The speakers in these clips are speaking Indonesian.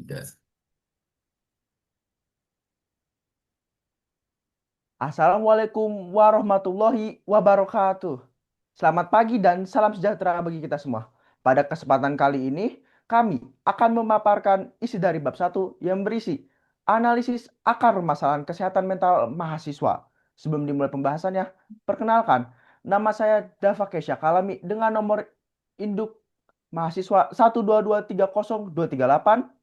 Tiga. Assalamualaikum warahmatullahi wabarakatuh. Selamat pagi dan salam sejahtera bagi kita semua. Pada kesempatan kali ini, kami akan memaparkan isi dari bab satu yang berisi analisis akar permasalahan kesehatan mental mahasiswa. Sebelum dimulai pembahasannya, perkenalkan, nama saya Dava Kesya Kalami dengan nomor induk mahasiswa 122300238.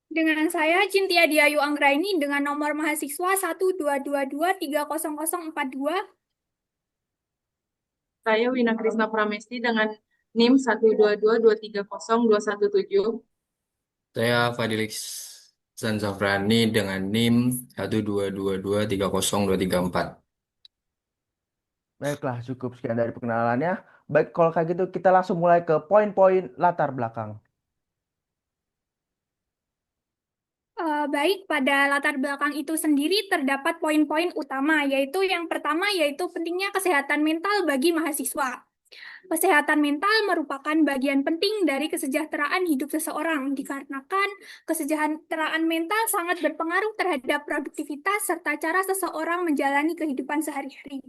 Dengan saya, Cintia Diayu Anggraini dengan nomor mahasiswa 122230042. Saya Wina Krisna Pramesti dengan NIM 122230217. Saya Fadilix Zanzafrani dengan NIM 122230234. Baiklah, cukup sekian dari perkenalannya. Baik, kalau kayak gitu kita langsung mulai ke poin-poin latar belakang. Baik, pada latar belakang itu sendiri terdapat poin-poin utama, yaitu yang pertama yaitu pentingnya kesehatan mental bagi mahasiswa. Kesehatan mental merupakan bagian penting dari kesejahteraan hidup seseorang, dikarenakan kesejahteraan mental sangat berpengaruh terhadap produktivitas serta cara seseorang menjalani kehidupan sehari-hari.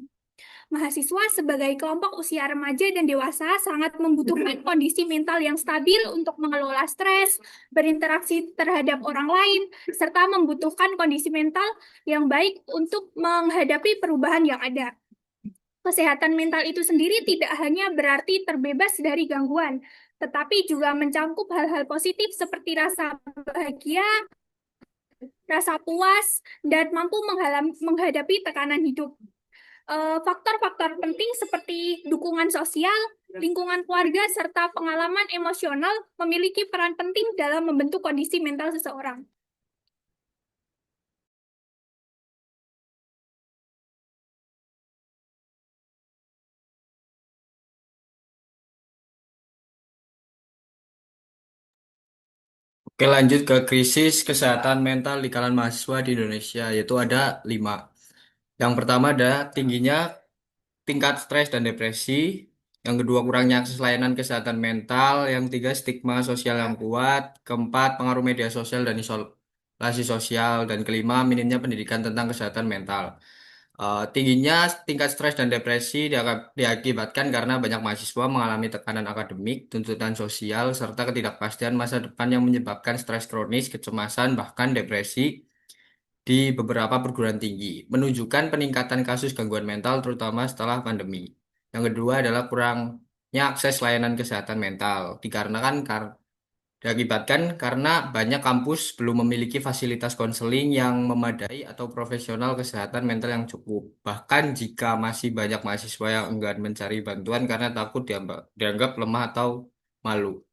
Mahasiswa sebagai kelompok usia remaja dan dewasa sangat membutuhkan kondisi mental yang stabil untuk mengelola stres, berinteraksi terhadap orang lain, serta membutuhkan kondisi mental yang baik untuk menghadapi perubahan yang ada. Kesehatan mental itu sendiri tidak hanya berarti terbebas dari gangguan, tetapi juga mencakup hal-hal positif seperti rasa bahagia, rasa puas, dan mampu menghadapi tekanan hidup. Faktor-faktor penting seperti dukungan sosial, lingkungan keluarga, serta pengalaman emosional memiliki peran penting dalam membentuk kondisi mental seseorang. Oke, lanjut ke krisis kesehatan mental di kalangan mahasiswa di Indonesia, yaitu ada 5. Yang pertama ada tingginya tingkat stres dan depresi. Yang kedua, kurangnya akses layanan kesehatan mental. Yang tiga, stigma sosial yang kuat. Keempat, pengaruh media sosial dan isolasi sosial. Dan kelima, minimnya pendidikan tentang kesehatan mental. Tingginya tingkat stres dan depresi diakibatkan karena banyak mahasiswa mengalami tekanan akademik, tuntutan sosial, serta ketidakpastian masa depan yang menyebabkan stres kronis, kecemasan, bahkan depresi di beberapa perguruan tinggi, menunjukkan peningkatan kasus gangguan mental terutama setelah pandemi. Yang kedua adalah kurangnya akses layanan kesehatan mental, diakibatkan karena banyak kampus belum memiliki fasilitas konseling yang memadai atau profesional kesehatan mental yang cukup. Bahkan jika masih banyak mahasiswa yang enggan mencari bantuan karena takut dianggap lemah atau malu.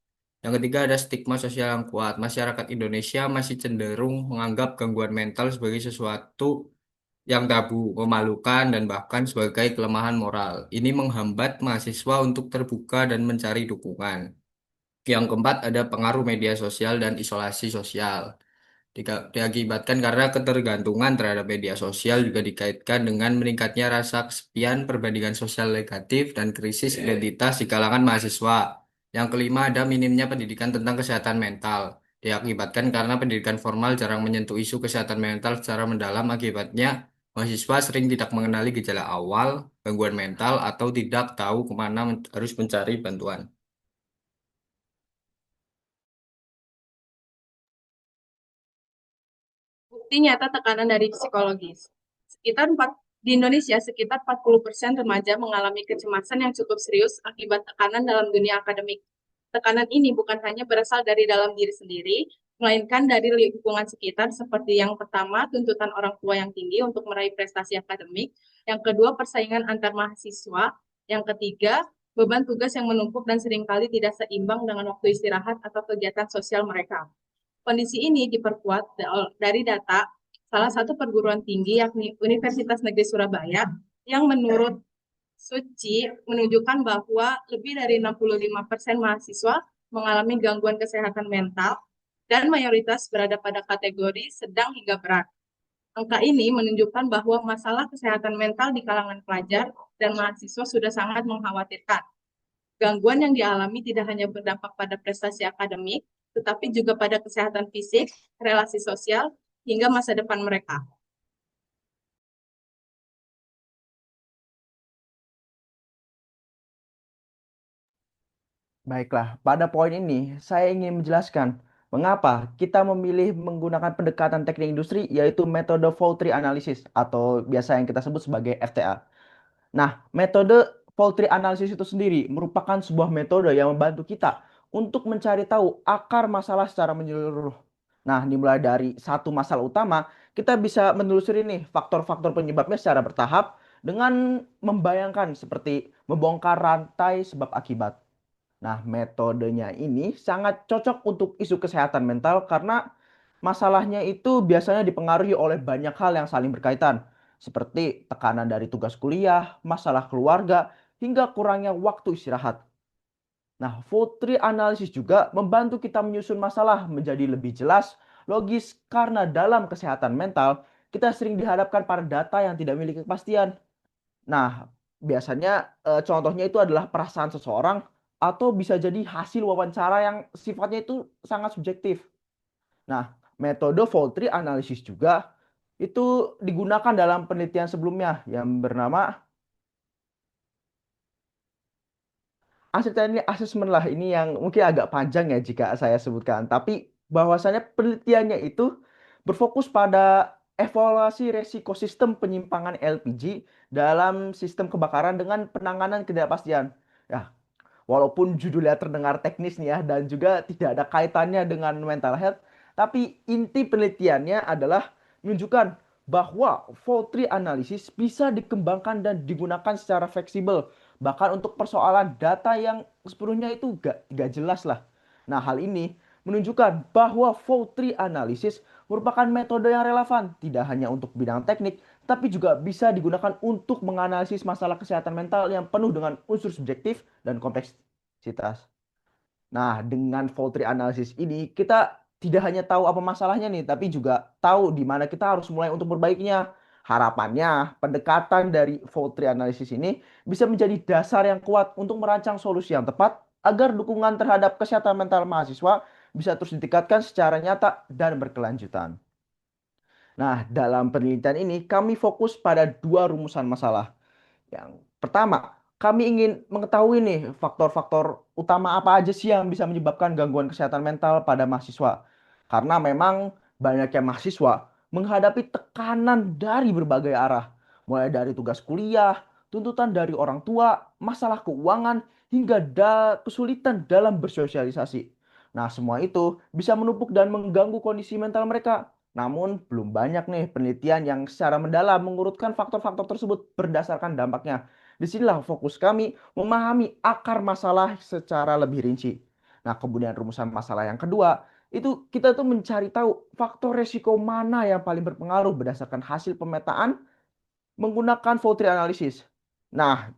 Yang ketiga ada stigma sosial yang kuat. Masyarakat Indonesia masih cenderung menganggap gangguan mental sebagai sesuatu yang tabu, memalukan, dan bahkan sebagai kelemahan moral. Ini menghambat mahasiswa untuk terbuka dan mencari dukungan. Yang keempat ada pengaruh media sosial dan isolasi sosial. Diakibatkan karena ketergantungan terhadap media sosial juga dikaitkan dengan meningkatnya rasa kesepian, perbandingan sosial negatif, dan krisis identitas di kalangan mahasiswa. Yang kelima ada minimnya pendidikan tentang kesehatan mental. Diakibatkan karena pendidikan formal jarang menyentuh isu kesehatan mental secara mendalam, akibatnya mahasiswa sering tidak mengenali gejala awal gangguan mental atau tidak tahu kemana harus mencari bantuan. Bukti nyata tekanan dari psikologis. Di Indonesia, sekitar 40% remaja mengalami kecemasan yang cukup serius akibat tekanan dalam dunia akademik. Tekanan ini bukan hanya berasal dari dalam diri sendiri, melainkan dari lingkungan sekitar seperti yang pertama, tuntutan orang tua yang tinggi untuk meraih prestasi akademik, yang kedua, persaingan antar mahasiswa, yang ketiga, beban tugas yang menumpuk dan seringkali tidak seimbang dengan waktu istirahat atau kegiatan sosial mereka. Kondisi ini diperkuat dari data salah satu perguruan tinggi yakni Universitas Negeri Surabaya yang menurut Suci menunjukkan bahwa lebih dari 65% mahasiswa mengalami gangguan kesehatan mental dan mayoritas berada pada kategori sedang hingga berat. Angka ini menunjukkan bahwa masalah kesehatan mental di kalangan pelajar dan mahasiswa sudah sangat mengkhawatirkan. Gangguan yang dialami tidak hanya berdampak pada prestasi akademik, tetapi juga pada kesehatan fisik, relasi sosial, hingga masa depan mereka. Baiklah, pada poin ini saya ingin menjelaskan mengapa kita memilih menggunakan pendekatan teknik industri yaitu metode fault tree analysis atau biasa yang kita sebut sebagai FTA. Nah, metode fault tree analysis itu sendiri merupakan sebuah metode yang membantu kita untuk mencari tahu akar masalah secara menyeluruh. Nah, dimulai dari satu masalah utama, kita bisa menelusuri nih faktor-faktor penyebabnya secara bertahap dengan membayangkan seperti membongkar rantai sebab akibat. Nah, metodenya ini sangat cocok untuk isu kesehatan mental karena masalahnya itu biasanya dipengaruhi oleh banyak hal yang saling berkaitan, seperti tekanan dari tugas kuliah, masalah keluarga, hingga kurangnya waktu istirahat. Nah, fault tree analysis juga membantu kita menyusun masalah menjadi lebih jelas, logis, karena dalam kesehatan mental kita sering dihadapkan pada data yang tidak memiliki kepastian. Nah, biasanya contohnya itu adalah perasaan seseorang atau bisa jadi hasil wawancara yang sifatnya itu sangat subjektif. Nah, metode fault tree analysis juga itu digunakan dalam penelitian sebelumnya yang bernama uncertainty assessment lah. Ini yang mungkin agak panjang ya jika saya sebutkan. Tapi bahwasannya penelitiannya itu berfokus pada evaluasi resiko sistem penyimpangan LPG dalam sistem kebakaran dengan penanganan ketidakpastian. Ya, walaupun judulnya terdengar teknis nih ya dan juga tidak ada kaitannya dengan mental health, tapi inti penelitiannya adalah menunjukkan bahwa fault tree analysis bisa dikembangkan dan digunakan secara fleksibel bahkan untuk persoalan data yang sepenuhnya itu gak jelas lah. Nah, hal ini menunjukkan bahwa fault tree analysis merupakan metode yang relevan tidak hanya untuk bidang teknik tapi juga bisa digunakan untuk menganalisis masalah kesehatan mental yang penuh dengan unsur subjektif dan kompleksitas. Nah, dengan fault tree analysis ini kita tidak hanya tahu apa masalahnya nih, tapi juga tahu di mana kita harus mulai untuk perbaikinya. Harapannya, pendekatan dari fault tree analysis ini bisa menjadi dasar yang kuat untuk merancang solusi yang tepat agar dukungan terhadap kesehatan mental mahasiswa bisa terus ditingkatkan secara nyata dan berkelanjutan. Nah, dalam penelitian ini kami fokus pada dua rumusan masalah. Yang pertama, kami ingin mengetahui nih faktor-faktor utama apa aja sih yang bisa menyebabkan gangguan kesehatan mental pada mahasiswa. Karena memang banyaknya mahasiswa menghadapi tekanan dari berbagai arah. Mulai dari tugas kuliah, tuntutan dari orang tua, masalah keuangan, hingga kesulitan dalam bersosialisasi. Nah, semua itu bisa menumpuk dan mengganggu kondisi mental mereka. Namun, belum banyak nih penelitian yang secara mendalam mengurutkan faktor-faktor tersebut berdasarkan dampaknya. Disinilah fokus kami memahami akar masalah secara lebih rinci. Nah, kemudian rumusan masalah yang kedua, itu kita tuh mencari tahu faktor resiko mana yang paling berpengaruh berdasarkan hasil pemetaan menggunakan fault tree analysis. Nah,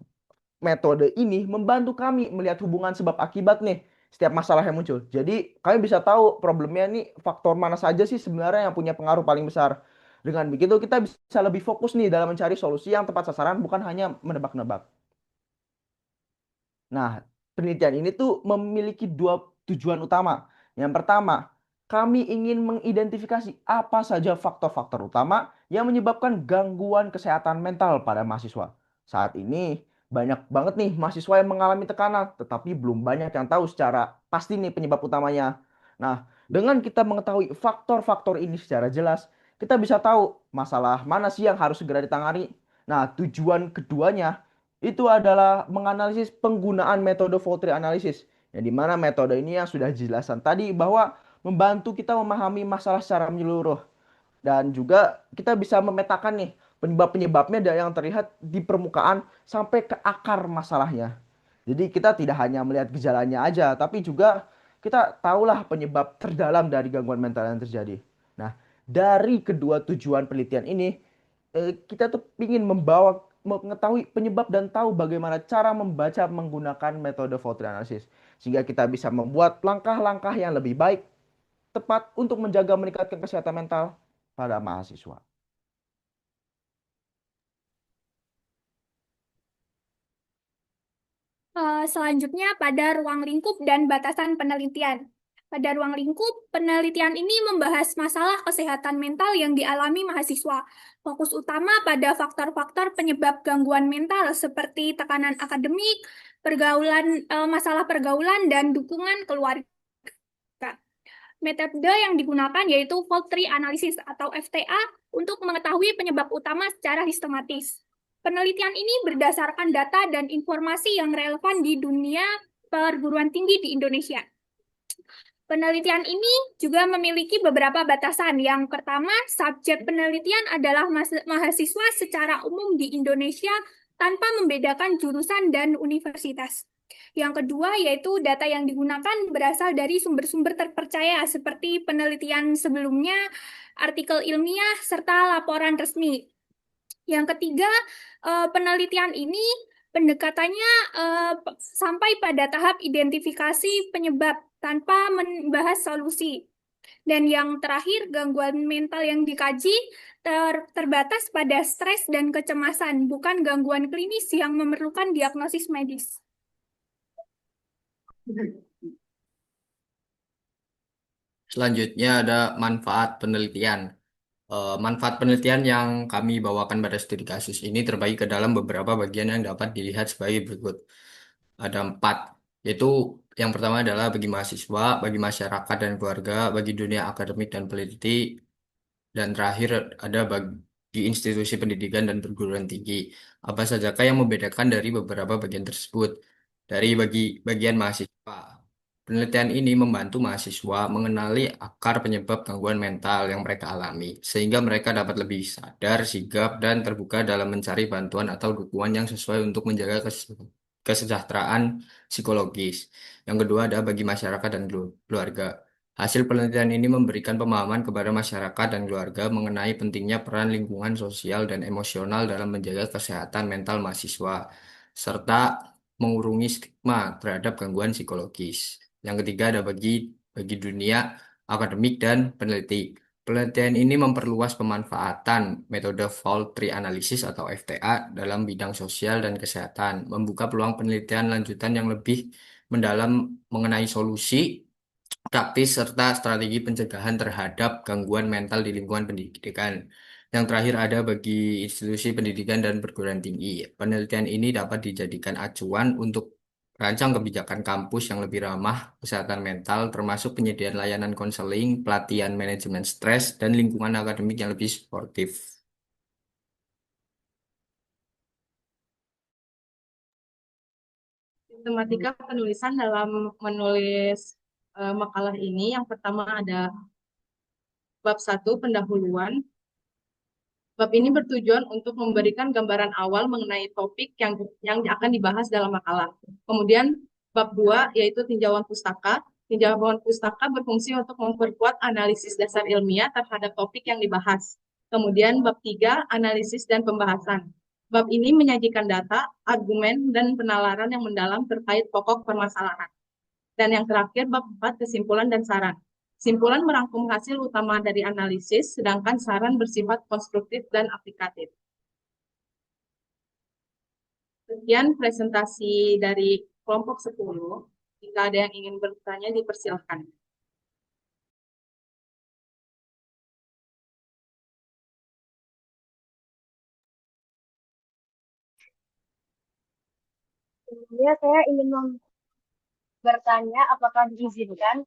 metode ini membantu kami melihat hubungan sebab akibat nih setiap masalah yang muncul. Jadi kami bisa tahu problemnya nih faktor mana saja sih sebenarnya yang punya pengaruh paling besar. Dengan begitu kita bisa lebih fokus nih dalam mencari solusi yang tepat sasaran bukan hanya menebak-nebak. Nah, penelitian ini tuh memiliki dua tujuan utama. Yang pertama, kami ingin mengidentifikasi apa saja faktor-faktor utama yang menyebabkan gangguan kesehatan mental pada mahasiswa. Saat ini, banyak banget nih mahasiswa yang mengalami tekanan, tetapi belum banyak yang tahu secara pasti nih penyebab utamanya. Nah, dengan kita mengetahui faktor-faktor ini secara jelas, kita bisa tahu masalah mana sih yang harus segera ditangani. Nah, tujuan keduanya itu adalah menganalisis penggunaan metode fault tree analysis. Yang dimana metode ini yang sudah dijelaskan tadi bahwa membantu kita memahami masalah secara menyeluruh. Dan juga kita bisa memetakan nih penyebab-penyebabnya yang terlihat di permukaan sampai ke akar masalahnya. Jadi kita tidak hanya melihat gejalanya aja, tapi juga kita tahulah penyebab terdalam dari gangguan mental yang terjadi. Nah, dari kedua tujuan penelitian ini, kita tuh ingin mengetahui penyebab dan tahu bagaimana cara membaca menggunakan metode fault tree analysis sehingga kita bisa membuat langkah-langkah yang lebih baik tepat untuk menjaga meningkatkan kesehatan mental pada mahasiswa. Selanjutnya pada ruang lingkup dan batasan penelitian. Pada ruang lingkup, penelitian ini membahas masalah kesehatan mental yang dialami mahasiswa. Fokus utama pada faktor-faktor penyebab gangguan mental seperti tekanan akademik, masalah pergaulan, dan dukungan keluarga. Metode yang digunakan yaitu Fault Tree Analysis atau FTA untuk mengetahui penyebab utama secara sistematis. Penelitian ini berdasarkan data dan informasi yang relevan di dunia perguruan tinggi di Indonesia. Penelitian ini juga memiliki beberapa batasan. Yang pertama, subjek penelitian adalah mahasiswa secara umum di Indonesia tanpa membedakan jurusan dan universitas. Yang kedua, yaitu data yang digunakan berasal dari sumber-sumber terpercaya seperti penelitian sebelumnya, artikel ilmiah, serta laporan resmi. Yang ketiga, penelitian ini pendekatannya sampai pada tahap identifikasi penyebab tanpa membahas solusi. Dan yang terakhir, gangguan mental yang dikaji terbatas pada stres dan kecemasan, bukan gangguan klinis yang memerlukan diagnosis medis. Selanjutnya ada manfaat penelitian. Manfaat penelitian yang kami bawakan pada studi kasus ini terbagi ke dalam beberapa bagian yang dapat dilihat sebagai berikut. Ada 4, yaitu yang pertama adalah bagi mahasiswa, bagi masyarakat dan keluarga, bagi dunia akademik dan peneliti, dan terakhir ada bagi institusi pendidikan dan perguruan tinggi. Apa sajakah yang membedakan dari beberapa bagian tersebut? Dari bagian mahasiswa. Penelitian ini membantu mahasiswa mengenali akar penyebab gangguan mental yang mereka alami, sehingga mereka dapat lebih sadar, sigap, dan terbuka dalam mencari bantuan atau dukungan yang sesuai untuk menjaga kesejahteraan psikologis. Yang kedua ada bagi masyarakat dan keluarga. Hasil penelitian ini memberikan pemahaman kepada masyarakat dan keluarga mengenai pentingnya peran lingkungan sosial dan emosional dalam menjaga kesehatan mental mahasiswa, serta mengurungi stigma terhadap gangguan psikologis. Yang ketiga ada bagi dunia akademik dan peneliti. Penelitian ini memperluas pemanfaatan metode Fault Tree Analysis atau FTA dalam bidang sosial dan kesehatan, membuka peluang penelitian lanjutan yang lebih mendalam mengenai solusi praktis serta strategi pencegahan terhadap gangguan mental di lingkungan pendidikan. Yang terakhir ada bagi institusi pendidikan dan perguruan tinggi. Penelitian ini dapat dijadikan acuan untuk rancang kebijakan kampus yang lebih ramah kesehatan mental, termasuk penyediaan layanan konseling, pelatihan manajemen stres, dan lingkungan akademik yang lebih sportif. Sistematika penulisan dalam menulis makalah ini, yang pertama ada bab 1, pendahuluan. Bab ini bertujuan untuk memberikan gambaran awal mengenai topik yang akan dibahas dalam makalah. Kemudian bab 2 yaitu tinjauan pustaka. Tinjauan pustaka berfungsi untuk memperkuat analisis dasar ilmiah terhadap topik yang dibahas. Kemudian bab 3 analisis dan pembahasan. Bab ini menyajikan data, argumen, dan penalaran yang mendalam terkait pokok permasalahan. Dan yang terakhir bab 4 kesimpulan dan saran. Kesimpulan merangkum hasil utama dari analisis, sedangkan saran bersifat konstruktif dan aplikatif. Sekian presentasi dari kelompok 10. Jika ada yang ingin bertanya, dipersilakan. Sebelumnya saya ingin bertanya apakah diizinkan?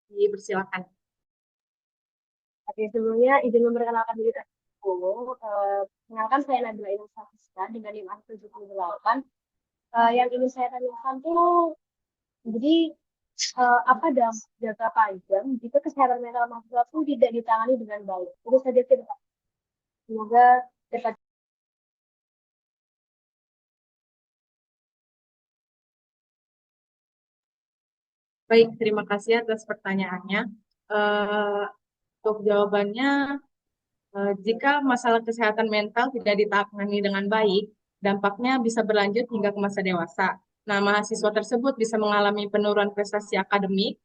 Dipersilakan. Oke, sebelumnya izin memperkenalkan diri dulu. Kenalkan saya Nabila Inul Safiska dengan NIM 78. Yang ingin saya tanyakan tuh, jadi apa dalam jangka panjang jika kesehatan mental mahasiswa pun tidak ditangani dengan baik? Itu saja sih, Pak. Semoga dapat. Baik, terima kasih atas pertanyaannya. Untuk jawabannya, jika masalah kesehatan mental tidak ditangani dengan baik, dampaknya bisa berlanjut hingga ke masa dewasa. Nah, mahasiswa tersebut bisa mengalami penurunan prestasi akademik,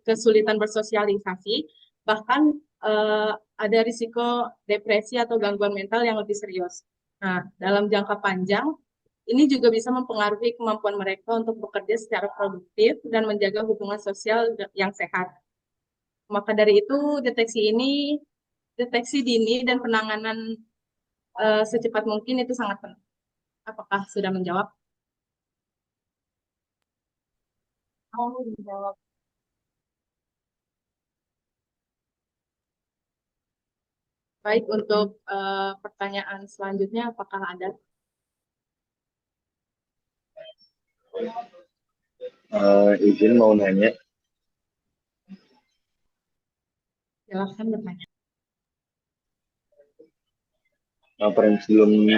kesulitan bersosialisasi, bahkan ada risiko depresi atau gangguan mental yang lebih serius. Nah, dalam jangka panjang, Ini juga bisa mempengaruhi kemampuan mereka untuk bekerja secara produktif dan menjaga hubungan sosial yang sehat. Maka dari itu, deteksi dini dan penanganan secepat mungkin itu sangat penting. Apakah sudah menjawab? Mau dijawab. Baik, untuk pertanyaan selanjutnya, apakah ada? Izin mau nanya, Silahkan bertanya. sebelum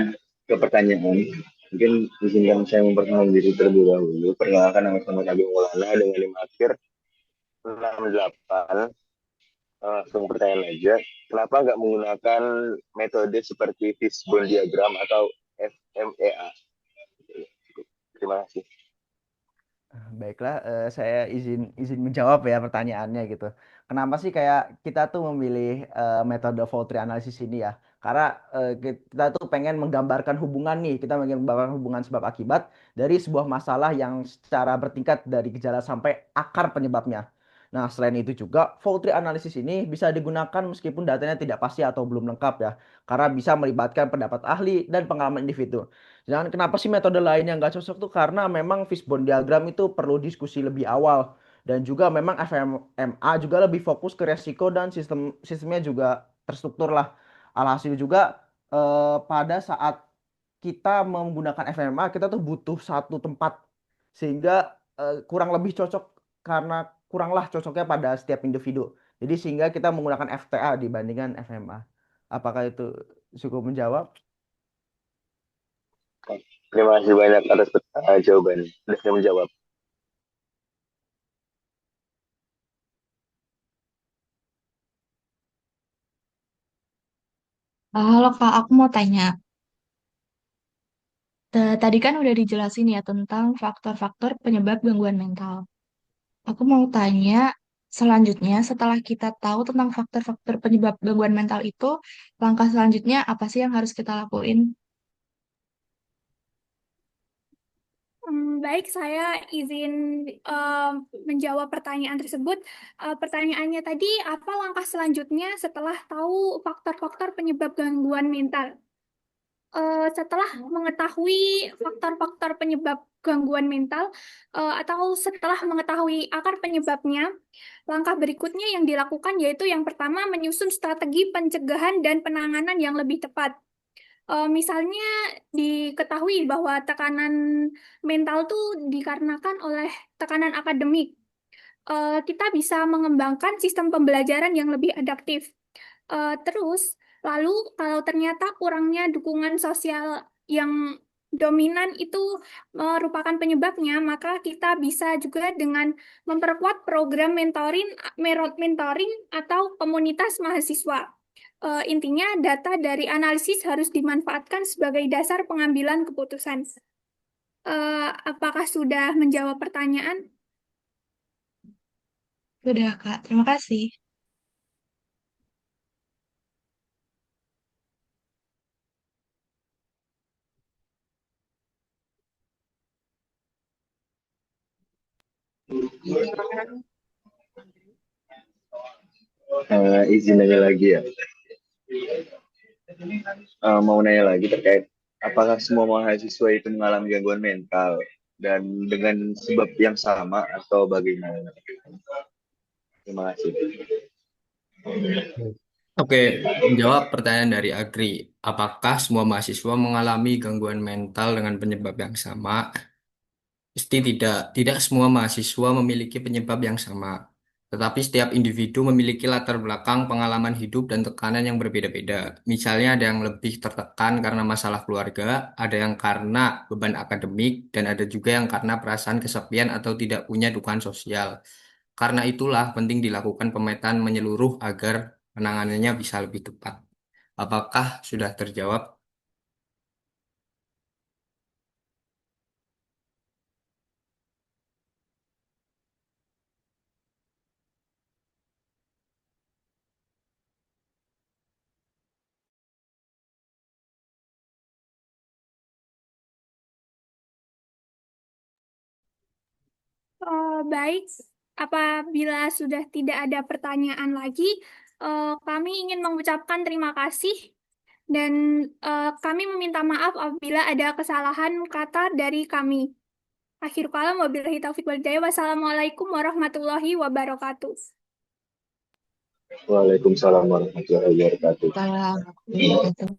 ke pertanyaan, mungkin izinkan saya memperkenalkan diri terlebih dahulu. Perkenalkan, nama saya Nabi Maulana dengan NIM akhir 68. Langsung pertanyaan aja, kenapa nggak menggunakan metode seperti fishbone diagram atau FMEA? Terima kasih. Baiklah, saya izin izin menjawab ya pertanyaannya gitu. Kenapa sih kayak kita tuh memilih metode fault tree analysis ini ya? Karena kita tuh pengen menggambarkan hubungan nih, kita pengen menggambarkan hubungan sebab akibat dari sebuah masalah yang secara bertingkat dari gejala sampai akar penyebabnya. Nah, selain itu juga fault tree analysis ini bisa digunakan meskipun datanya tidak pasti atau belum lengkap ya, karena bisa melibatkan pendapat ahli dan pengalaman individu. Dan kenapa sih metode lain yang nggak cocok tuh? Karena memang fishbone diagram itu perlu diskusi lebih awal. Dan juga memang FMA juga lebih fokus ke resiko dan sistemnya juga terstruktur lah. Alhasil juga pada saat kita menggunakan FMA kita tuh butuh satu tempat. Sehingga kurang lebih cocok karena kuranglah cocoknya pada setiap individu. Jadi sehingga kita menggunakan FTA dibandingkan FMA. Apakah itu cukup menjawab? Terima kasih banyak atas jawabannya. Sudah saya menjawab. Halo Kak, aku mau tanya. Tadi kan udah dijelasin ya tentang faktor-faktor penyebab gangguan mental. Aku mau tanya, selanjutnya setelah kita tahu tentang faktor-faktor penyebab gangguan mental itu, langkah selanjutnya apa sih yang harus kita lakuin? Baik, saya izin menjawab pertanyaan tersebut. Pertanyaannya tadi, apa langkah selanjutnya setelah tahu faktor-faktor penyebab gangguan mental? Setelah mengetahui faktor-faktor penyebab gangguan mental, atau setelah mengetahui akar penyebabnya, langkah berikutnya yang dilakukan yaitu yang pertama menyusun strategi pencegahan dan penanganan yang lebih tepat. Misalnya diketahui bahwa tekanan mental tuh dikarenakan oleh tekanan akademik. Kita bisa mengembangkan sistem pembelajaran yang lebih adaptif. Terus, lalu kalau ternyata kurangnya dukungan sosial yang dominan itu merupakan penyebabnya, maka kita bisa juga dengan memperkuat program mentoring atau komunitas mahasiswa. Intinya, data dari analisis harus dimanfaatkan sebagai dasar pengambilan keputusan. Apakah sudah menjawab pertanyaan? Sudah Kak, terima kasih. Izin nanya lagi ya. Mau nanya lagi terkait apakah semua mahasiswa itu mengalami gangguan mental dan dengan sebab yang sama atau bagaimana? Terima kasih. Oke, menjawab pertanyaan dari Agri. Apakah semua mahasiswa mengalami gangguan mental dengan penyebab yang sama? Pasti tidak. Tidak semua mahasiswa memiliki penyebab yang sama. Tetapi setiap individu memiliki latar belakang pengalaman hidup dan tekanan yang berbeda-beda. Misalnya ada yang lebih tertekan karena masalah keluarga, ada yang karena beban akademik, dan ada juga yang karena perasaan kesepian atau tidak punya dukungan sosial. Karena itulah penting dilakukan pemetaan menyeluruh agar penanganannya bisa lebih tepat. Apakah sudah terjawab? Baik, apabila sudah tidak ada pertanyaan lagi, kami ingin mengucapkan terima kasih dan kami meminta maaf apabila ada kesalahan kata dari kami. Akhir kalam, wabillahi taufiq wal hidayah. Wassalamualaikum warahmatullahi wabarakatuh. Waalaikumsalam warahmatullahi wabarakatuh. Salam.